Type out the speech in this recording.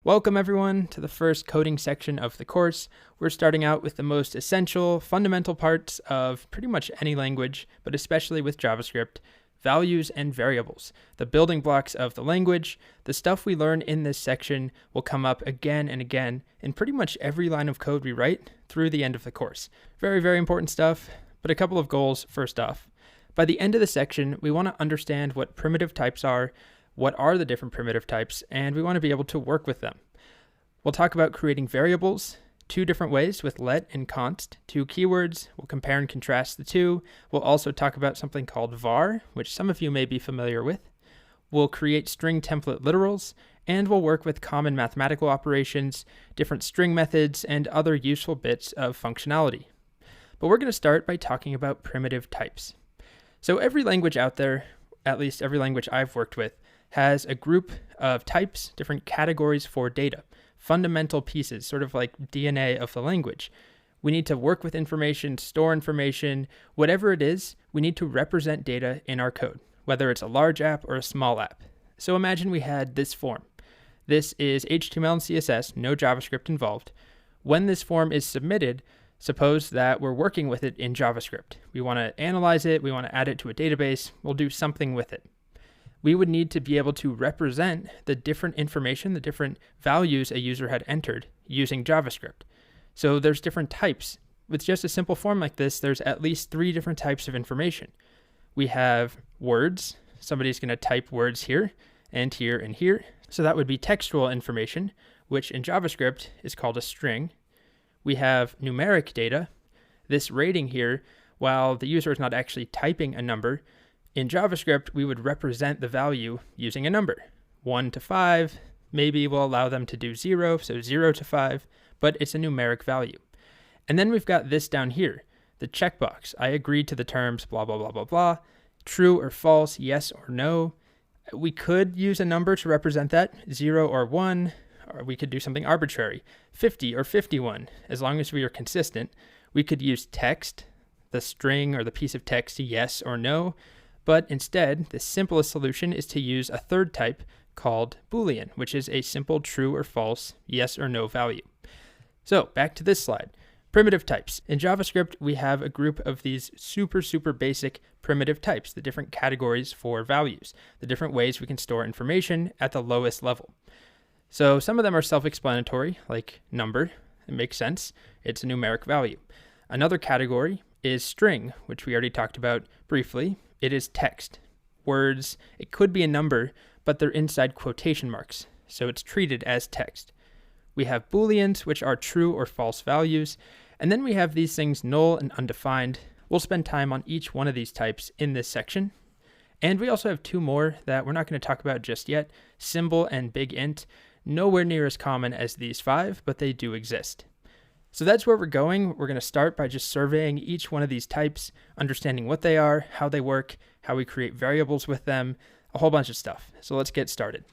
Welcome everyone to the first coding section of the course. We're starting out with the most essential, fundamental parts of pretty much any language, but especially with JavaScript: values and variables. The building blocks of the language. The stuff we learn in this section will come up again and again in pretty much every line of code we write through the end of the course. Very, very important stuff, but a couple of goals first off. By the end of the section, we want to understand what primitive types are, what are the different primitive types, and we want to be able to work with them. We'll talk about creating variables, two different ways with let and const, two keywords. We'll compare and contrast the two. We'll also talk about something called var, which some of you may be familiar with. We'll create string template literals, and we'll work with common mathematical operations, different string methods, and other useful bits of functionality. But we're going to start by talking about primitive types. So every language out there, at least every language I've worked with, has a group of types, different categories for data, fundamental pieces, sort of like DNA of the language. We need to work with information, store information, whatever it is, we need to represent data in our code, whether it's a large app or a small app. So imagine we had this form. This is HTML and CSS, no JavaScript involved. When this form is submitted, suppose that we're working with it in JavaScript. We want to analyze it, we want to add it to a database, we'll do something with it. We would need to be able to represent the different information, the different values a user had entered using JavaScript. So there's different types. With just a simple form like this, there's at least 3 different types of information. We have words. Somebody's going to type words here and here and here. So that would be textual information, which in JavaScript is called a string. We have numeric data. This rating here, while the user is not actually typing a number, in JavaScript, we would represent the value using a number. 1 to 5, maybe we'll allow them to do 0, so 0 to 5, but it's a numeric value. And then we've got this down here, the checkbox. I agree to the terms blah, blah, blah, blah, blah, true or false, yes or no. We could use a number to represent that, 0 or 1, or we could do something arbitrary, 50 or 51, as long as we are consistent. We could use text, the string or the piece of text, yes or no. But instead, the simplest solution is to use a third type called Boolean, which is a simple true or false, yes or no value. So back to this slide. Primitive types. In JavaScript, we have a group of these super basic primitive types, the different categories for values, the different ways we can store information at the lowest level. So some of them are self-explanatory, like number. It makes sense. It's a numeric value. Another category is string, which we already talked about briefly. It is text, words. It could be a number, but they're inside quotation marks, so it's treated as text. We have Booleans, which are true or false values, and then we have these things null and undefined. We'll spend time on each one of these types in this section. And we also have 2 more that we're not going to talk about just yet, symbol and big int. Nowhere near as common as these 5, but they do exist. So that's where we're going. We're going to start by just surveying each one of these types, understanding what they are, how they work, how we create variables with them, a whole bunch of stuff. So let's get started.